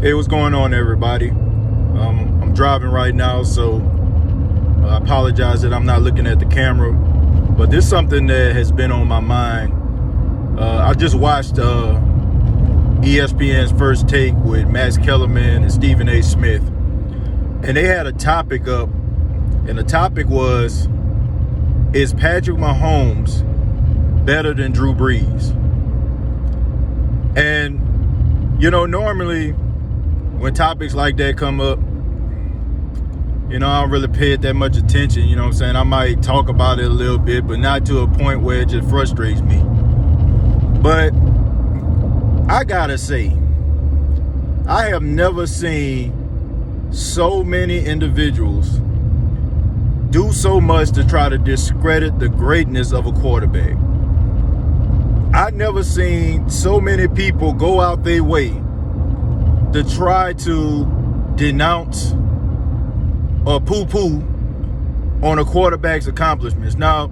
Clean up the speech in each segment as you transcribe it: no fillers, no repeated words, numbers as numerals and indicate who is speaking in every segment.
Speaker 1: Hey, what's going on, everybody? I'm driving right now, so I apologize that I'm not looking at the camera, but this is something that has been on my mind. I just watched ESPN's First Take with Max Kellerman and Stephen A. Smith, and they had a topic up, and the topic was, is Patrick Mahomes better than Drew Brees? And, normally when topics like that come up, I don't really pay it that much attention, you know what I'm saying? I might talk about it a little bit, but not to a point where it just frustrates me. But I gotta say, I have never seen so many individuals do so much to try to discredit the greatness of a quarterback. I've never seen so many people go out their way to try to denounce or poo-poo on a quarterback's accomplishments. Now,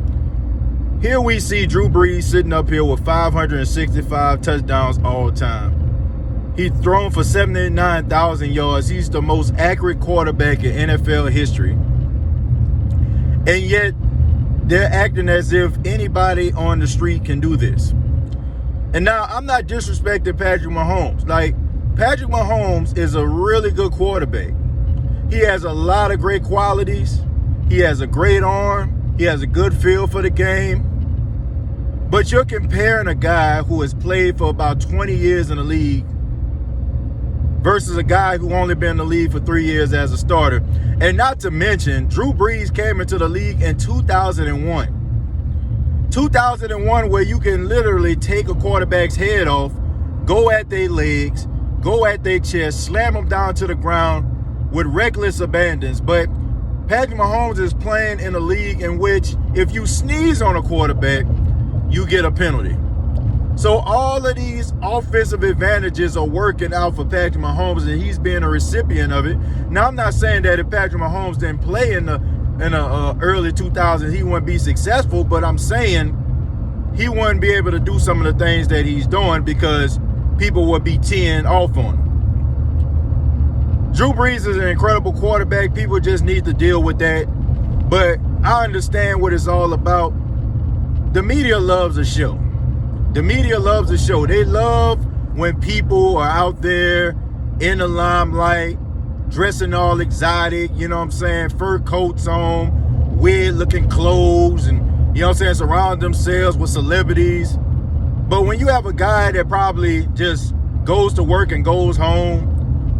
Speaker 1: here we see Drew Brees sitting up here with 565 touchdowns all time. He's thrown for 79,000 yards. He's the most accurate quarterback in NFL history. And yet, they're acting as if anybody on the street can do this. And now, I'm not disrespecting Patrick Mahomes. Patrick Mahomes is a really good quarterback. He has a lot of great qualities. He has a great arm. He has a good feel for the game. But you're comparing a guy who has played for about 20 years in the league versus a guy who only been in the league for 3 years as a starter. And not to mention, Drew Brees came into the league in 2001. 2001, where you can literally take a quarterback's head off, go at their legs, go at their chest, slam them down to the ground with reckless abandon. But Patrick Mahomes is playing in a league in which if you sneeze on a quarterback, you get a penalty. So all of these offensive advantages are working out for Patrick Mahomes, and he's being a recipient of it. Now, I'm not saying that if Patrick Mahomes didn't play in the early 2000s, he wouldn't be successful, but I'm saying he wouldn't be able to do some of the things that he's doing because people would be teeing off on him. Drew Brees is an incredible quarterback. People just need to deal with that. But I understand what it's all about. The media loves a show. The media loves a show. They love when people are out there in the limelight, dressing all exotic, fur coats on, weird-looking clothes, and, surround themselves with celebrities. But when you have a guy that probably just goes to work and goes home,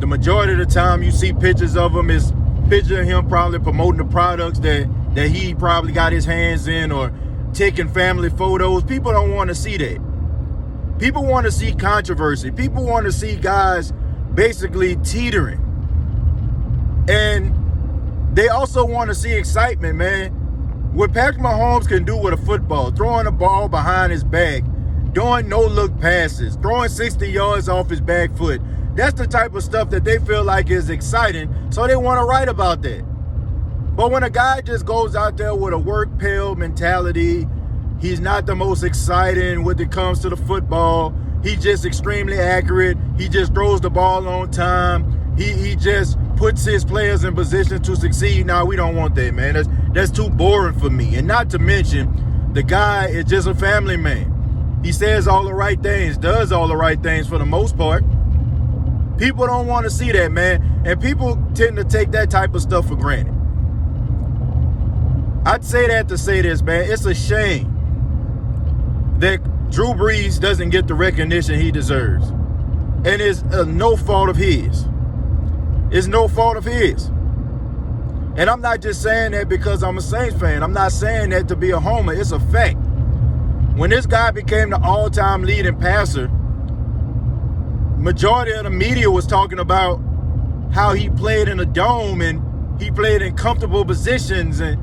Speaker 1: the majority of the time you see pictures of him is picture of him probably promoting the products that he probably got his hands in or taking family photos. People don't want to see that. People want to see controversy. People want to see guys basically teetering. And they also want to see excitement, man. What Patrick Mahomes can do with a football, throwing a ball behind his back, doing no-look passes, throwing 60 yards off his back foot. That's the type of stuff that they feel like is exciting, so they want to write about that. But when a guy just goes out there with a work pill mentality, he's not the most exciting when it comes to the football. He's just extremely accurate. He just throws the ball on time. He just puts his players in position to succeed. Now, we don't want that, man. That's too boring for me. And not to mention, the guy is just a family man. He says all the right things, does all the right things for the most part. People don't want to see that, man. And people tend to take that type of stuff for granted. I'd say that to say this, man. It's a shame that Drew Brees doesn't get the recognition he deserves. And it's no fault of his. It's no fault of his. And I'm not just saying that because I'm a Saints fan. I'm not saying that to be a homer. It's a fact. When this guy became the all-time leading passer, majority of the media was talking about how he played in a dome and he played in comfortable conditions, and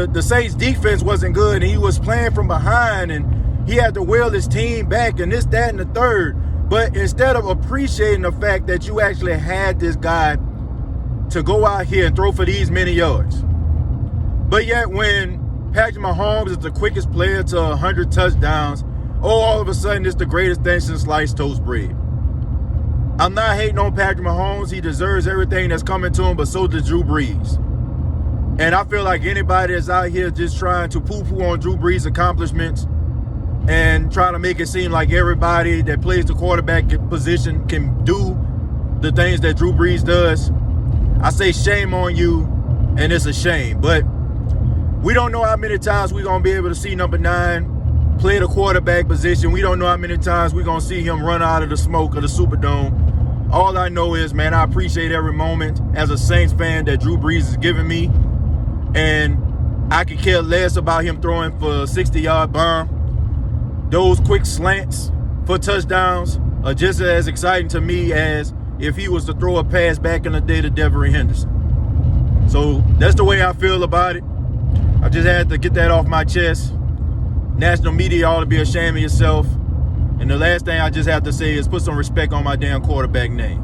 Speaker 1: the Saints defense wasn't good, and he was playing from behind, and he had to wheel his team back, and this, that, and the third. But instead of appreciating the fact that you actually had this guy to go out here and throw for these many yards, but yet when Patrick Mahomes is the quickest player to 100 touchdowns, all of a sudden it's the greatest thing since sliced toast bread. I'm not hating on Patrick Mahomes. He deserves everything that's coming to him, but so does Drew Brees. And I feel like anybody that's out here just trying to poo-poo on Drew Brees' accomplishments and trying to make it seem like everybody that plays the quarterback position can do the things that Drew Brees does, I say shame on you, and it's a shame. But we don't know how many times we're going to be able to see number 9 play the quarterback position. We don't know how many times we're going to see him run out of the smoke of the Superdome. All I know is, man, I appreciate every moment as a Saints fan that Drew Brees is giving me. And I could care less about him throwing for a 60-yard bomb. Those quick slants for touchdowns are just as exciting to me as if he was to throw a pass back in the day to Devery Henderson. So that's the way I feel about it. I just had to get that off my chest. National media ought to be ashamed of yourself. And the last thing I just have to say is put some respect on my damn quarterback name.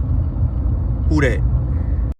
Speaker 1: Who that?